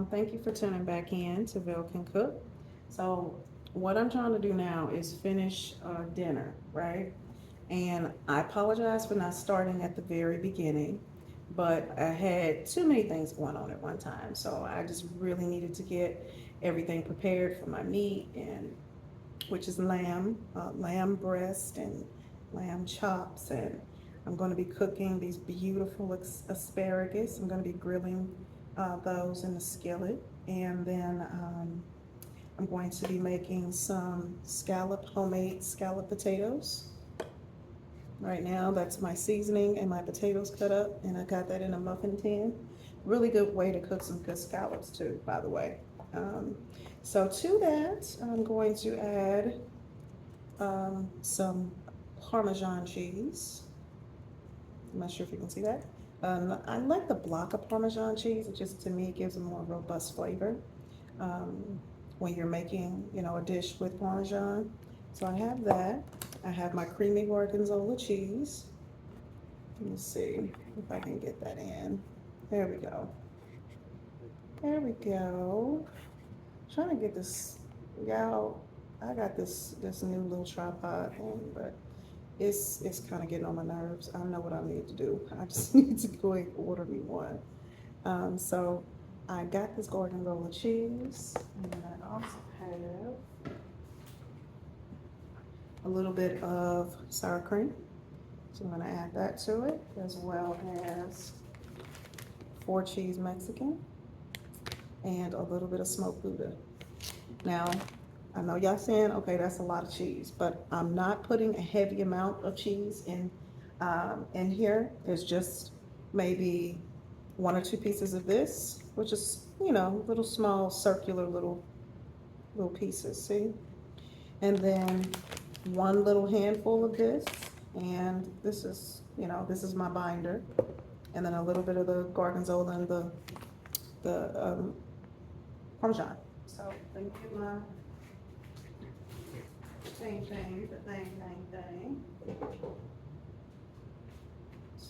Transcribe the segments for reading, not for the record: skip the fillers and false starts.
Thank you for tuning back in to Vil Can Cook. So, what I'm trying to do now is finish dinner, right? And I apologize for not starting at the very beginning, but I had too many things going on at one time. So, I just really needed to get everything prepared for my meat, and which is lamb breast and lamb chops. And I'm going to be cooking these beautiful asparagus. I'm going to be grilling those in the skillet. And then I'm going to be making some homemade scallop potatoes. Right now, that's my seasoning and my potatoes cut up, and I got that in a muffin tin. Really good way to cook some good scallops too, by the way. Um, so to that, I'm going to add some Parmesan cheese. I'm not sure if you can see that. I like the block of Parmesan cheese. It just, to me, gives a more robust flavor um, when you're making, a dish with Parmesan. So I have that. I have my creamy Gorgonzola cheese. Let me see if I can get that in. There we go. There we go. Trying to get this, y'all. I got this new little tripod thing, but it's kind of getting on my nerves. I know what I need to do. I just need to go and order me one. So I got this Gorgonzola cheese, and then I also have a little bit of sour cream. So I'm gonna add that to it, as well as 4 cheese Mexican and a little bit of smoked Gouda. Now, I know y'all saying, okay, that's a lot of cheese, but I'm not putting a heavy amount of cheese in here. It's just maybe 1 or 2 pieces of this, which is, little small circular little pieces, see? And then one little handful of this, and this is my binder. And then a little bit of the Gorgonzola and the Parmesan. So let me get my thing.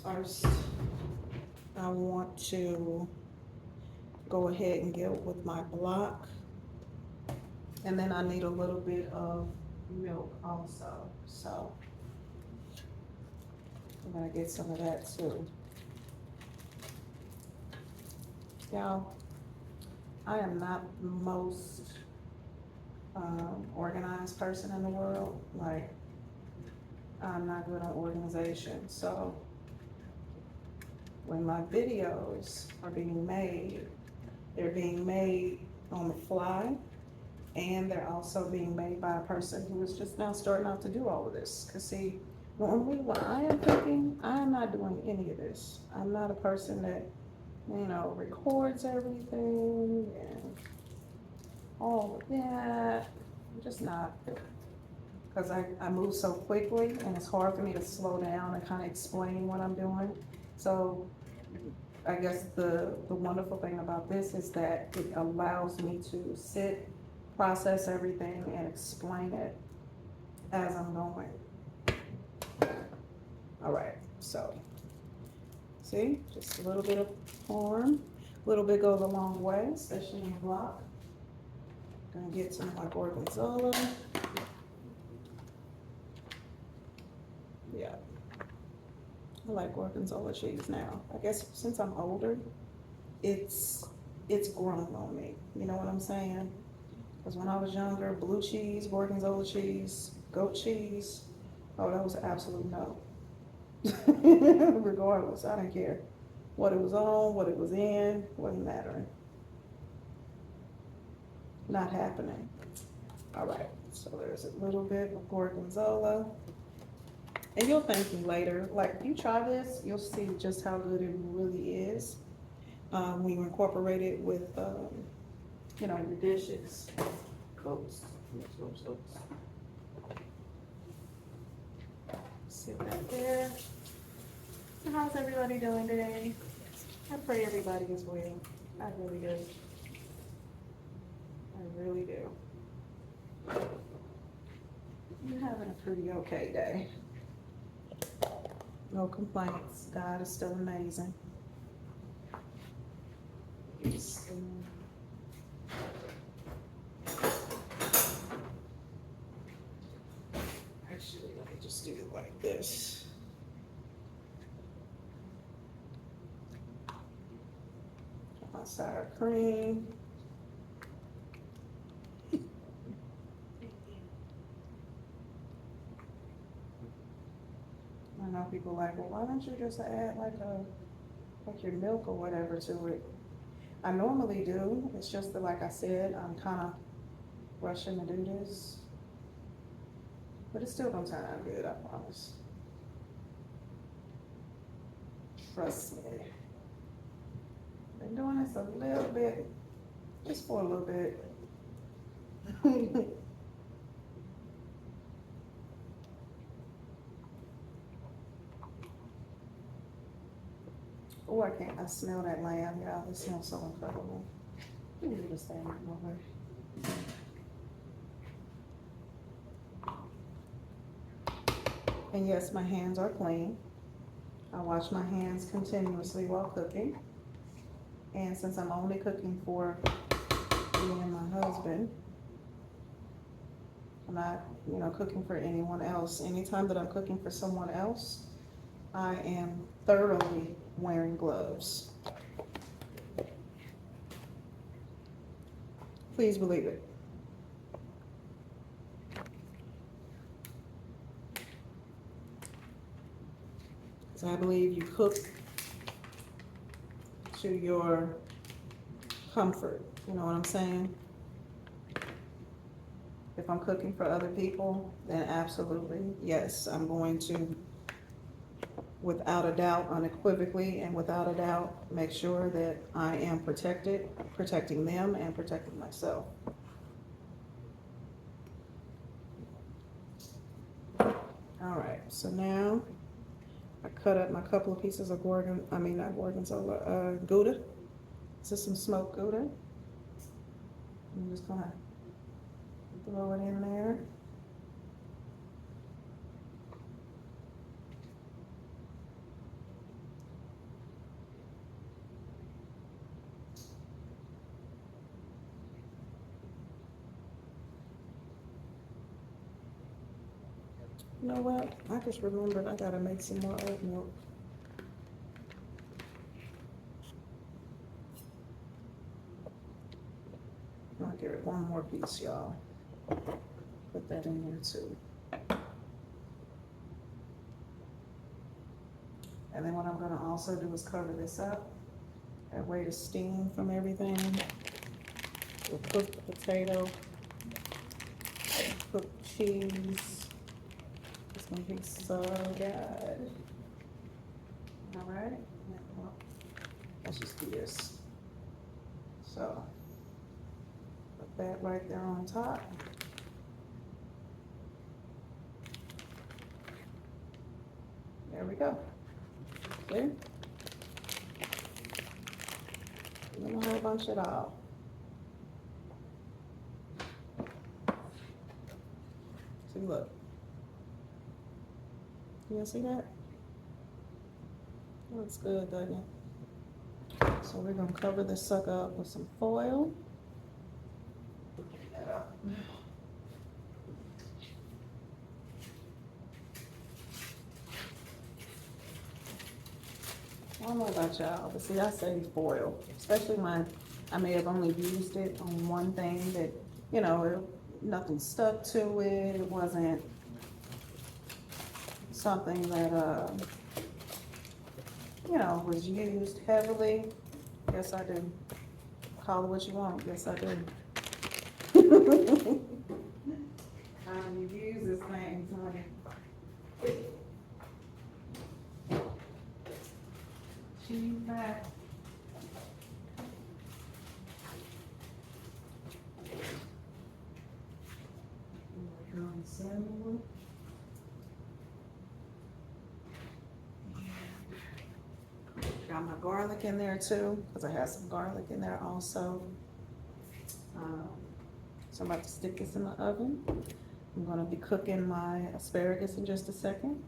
First, I want to go ahead and get with my block. And then I need a little bit of milk also. So I'm gonna get some of that too. Y'all, I am not the most organized person in the world. Like, I'm not good on organization. So when my videos are being made, they're being made on the fly, and they're also being made by a person who is just now starting out to do all of this. Because see, normally when I am cooking, I'm not doing any of this. I'm not a person that, records everything and all of that. I'm just not. Because I move so quickly, and it's hard for me to slow down and kind of explain what I'm doing. So I guess the wonderful thing about this is that it allows me to sit, process everything, and explain it as I'm going. All right, so see, just a little bit of corn. A little bit goes a long way, especially in a block. Gonna get some of my Gorgonzola. Yeah, I like Gorgonzola cheese now. I guess since I'm older, it's grown on me. You know what I'm saying? Because when I was younger, blue cheese, Gorgonzola cheese, goat cheese, oh, that was an absolute no. Regardless, I didn't care what it was on, what it was in, wasn't mattering. Not happening. All right, so there's a little bit of Gorgonzola. And you'll thank me later. Like, if you try this, you'll see just how good it really is when you incorporate it with, your dishes. Oops. Sit right there. So how's everybody doing today? I pray everybody is well. I really do. I really do. You're having a pretty okay day. No complaints. God is still amazing. Just do it like this. My sour cream. I know people like, well, why don't you just add like your milk or whatever to it? I normally do. It's just that, like I said, I'm kind of rushing to do this, but it's still gonna turn out good, I promise. Trust me. Been doing this a little bit, just for a little bit. Oh, I smell that lamb, y'all. It smells so incredible. Let me just stand over. And yes, my hands are clean. I wash my hands continuously while cooking. And since I'm only cooking for me and my husband, I'm not, cooking for anyone else. Anytime that I'm cooking for someone else, I am thoroughly wearing gloves. Please believe it. So I believe you cook to your comfort. You know what I'm saying? If I'm cooking for other people, then absolutely, yes, I'm going to, without a doubt, unequivocally, and without a doubt, make sure that I am protecting them and protecting myself. All right, so now I cut up my couple of pieces of Gouda. This is some smoked Gouda. I'm just gonna throw it in there. You know what? I just remembered I gotta make some more oat milk. I'll give it one more piece, y'all. Put that in there too. And then what I'm gonna also do is cover this up. That way the steam from everything, the cooked potato, cooked cheese. It's gonna be so good. All right, well, let's just do this. So, put that right there on top. There we go. See? And then a whole bunch of it all. See, look. You see that? Looks good, doesn't it? So we're gonna cover this sucker up with some foil. I don't know about y'all, but see, I say foil, especially when I may have only used it on one thing that, nothing stuck to it. It wasn't something that, was used heavily. Yes, I do. Call it what you want. Yes, I do. You use this thing, honey. Cheese back. Got my garlic in there too, because I have some garlic in there also. So I'm about to stick this in the oven. I'm gonna be cooking my asparagus in just a second.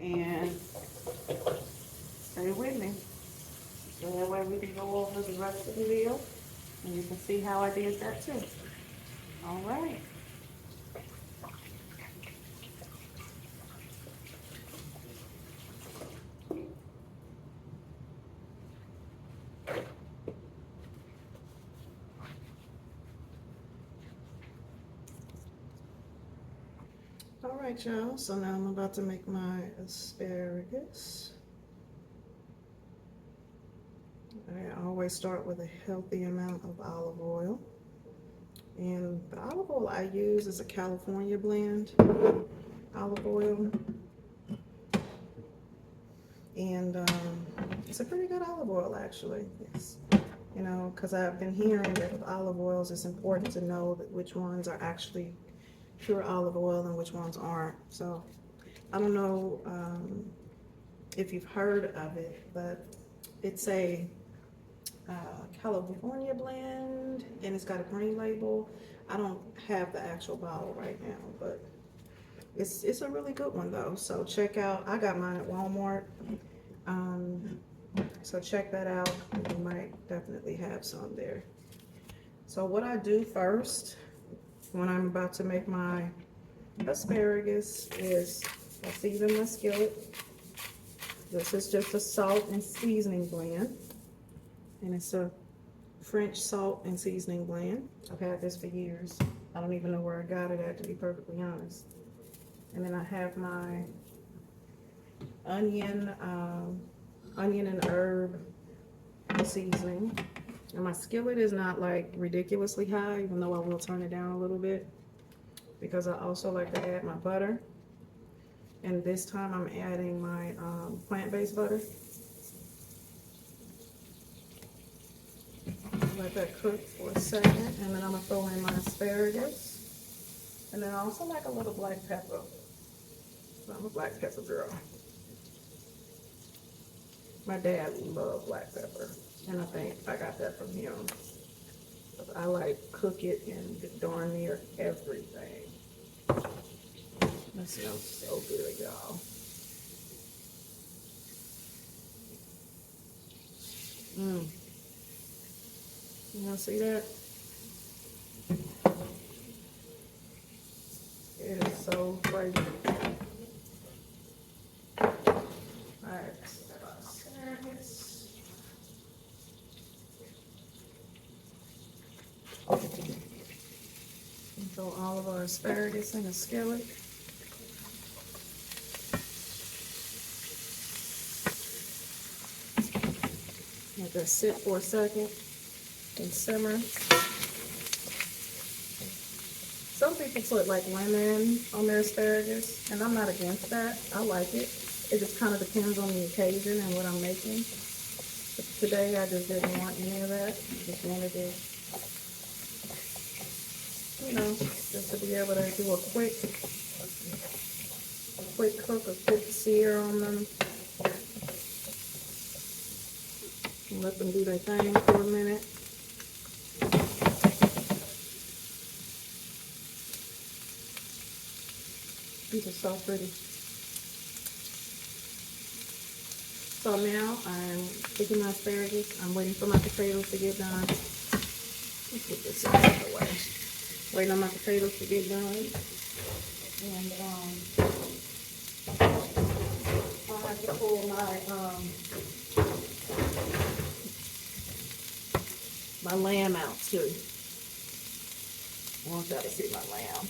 And stay with me. So that way we can go over the rest of the meal. And you can see how I did that too. All right. All right, y'all. So now I'm about to make my asparagus. I always start with a healthy amount of olive oil. And the olive oil I use is a California blend olive oil. And it's a pretty good olive oil, actually. It's, you know, because I've been hearing that with olive oils, it's important to know that which ones are actually pure olive oil and which ones aren't. So I don't know if you've heard of it, but it's a California blend, and it's got a green label. I don't have the actual bottle right now, but it's a really good one though. So check out. I got mine at Walmart. So check that out. You might definitely have some there. So what I do first when I'm about to make my asparagus is I season my skillet. This is just a salt and seasoning blend. And it's a French salt and seasoning blend. I've had this for years. I don't even know where I got it at, to be perfectly honest. And then I have my onion and herb seasoning. And my skillet is not like ridiculously high, even though I will turn it down a little bit, because I also like to add my butter. And this time I'm adding my plant-based butter. Let that cook for a second, and then I'm gonna throw in my asparagus. And then I also like a little black pepper. So I'm a black pepper girl. My dad loved black pepper, and I think I got that from him. I like cook it in darn near everything. That smells so good, y'all. You see that? It is so fragrant. Alright, asparagus. Throw all of our asparagus in a skillet. Let that sit for a second and simmer. Some people put like lemon on their asparagus, and I'm not against that. I like it. It just kind of depends on the occasion and what I'm making. But today I just didn't want any of that. I just wanted to, you know, just to be able to do a quick cook, a quick sear on them. And let them do their thing for a minute. These are so pretty. So now I'm taking my asparagus. I'm waiting for my potatoes to get done. Let's get this out of the way. Waiting on my potatoes to get done. And I'll have to pull my lamb out too. I want y'all to see my lamb.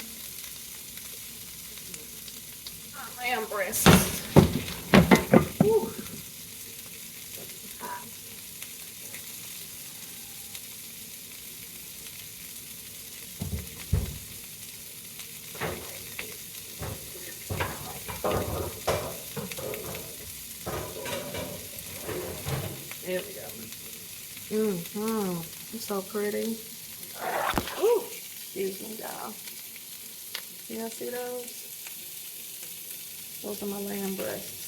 Lamb breast. Whew. Hot. There we go. It's so pretty. Ooh, excuse me, y'all. See, I see those? Those are my lamb breasts.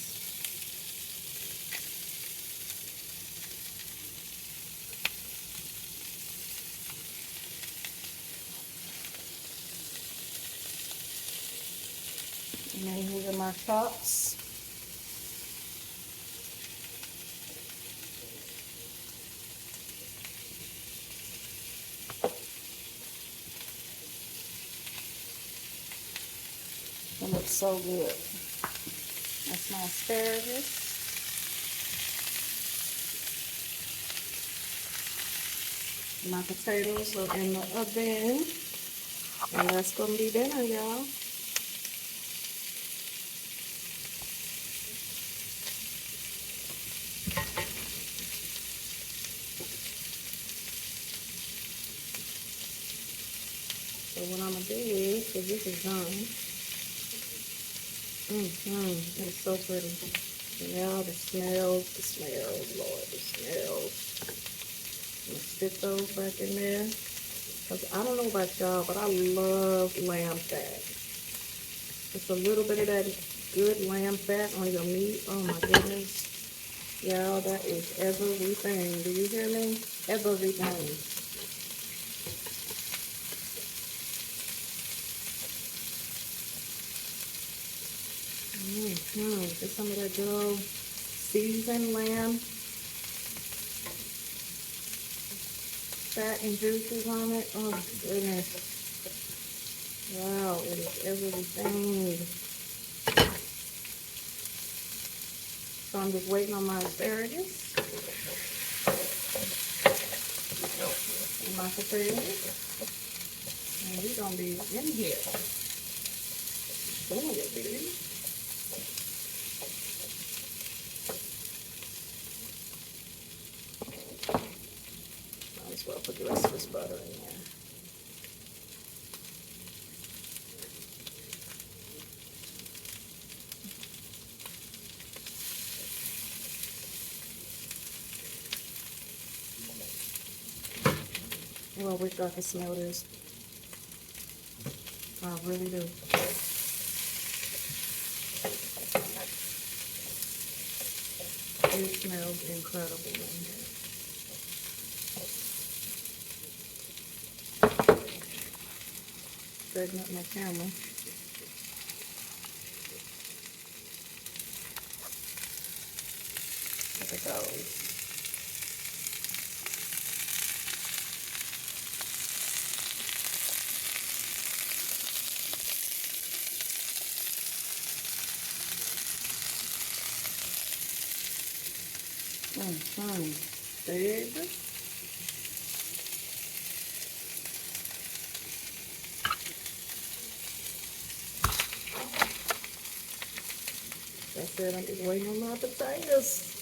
And then here are my chops. It looks so good. That's my asparagus. My potatoes are in the oven. And that's going to be dinner, y'all. do is, because this is done. It's so pretty. Now the smells, Lord, the smells. I'm gonna stick those back in there. Because I don't know about y'all, but I love lamb fat. Just a little bit of that good lamb fat on your meat. Oh my goodness. Y'all, that is everything. Do you hear me? Everything. Get some of that good old seasoned lamb fat and juices on it. Oh my goodness. Wow, it is everything. So I'm just waiting on my asparagus and my potatoes. And we're gonna be in here. Doing it, baby. Might as well put the rest of this butter in there. Well, wish I could smell this. I really do. It smells incredible in here. Straighten up my camera. There it goes. Baby. That's it. I'm just waiting on my potatoes.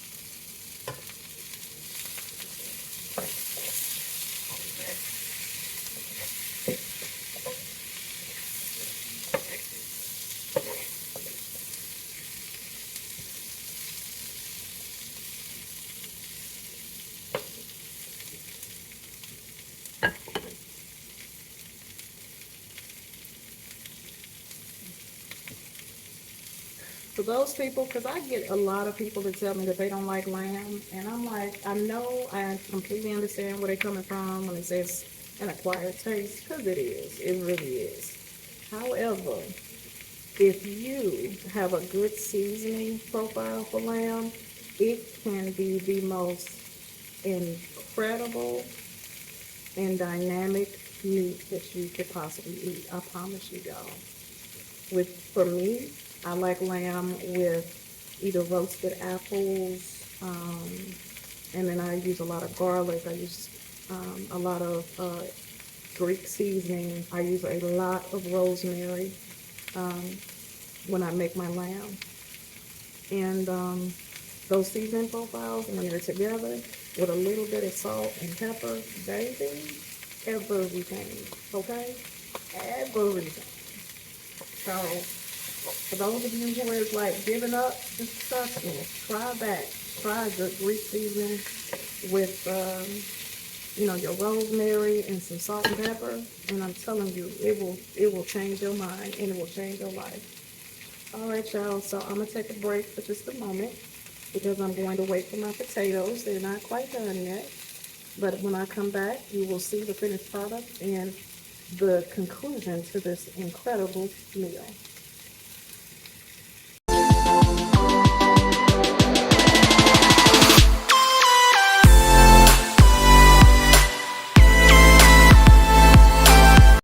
For those people, because I get a lot of people that tell me that they don't like lamb, and I'm like, I know, I completely understand where they're coming from when it says an acquired taste, because it really is. However, if you have a good seasoning profile for lamb, it can be the most incredible and dynamic meat that you could possibly eat. I promise you, y'all. For me, I like lamb with either roasted apples, and then I use a lot of garlic. I use a lot of Greek seasoning. I use a lot of rosemary when I make my lamb. And those seasoning profiles, when they're together with a little bit of salt and pepper, baby, everything, okay? Everything. So, for those of you who is like giving up, just trust me. Try that. Try the Greek seasoning with, your rosemary and some salt and pepper. And I'm telling you, it will change your mind and it will change your life. All right, y'all. So I'm gonna take a break for just a moment because I'm going to wait for my potatoes. They're not quite done yet. But when I come back, you will see the finished product and the conclusion to this incredible meal.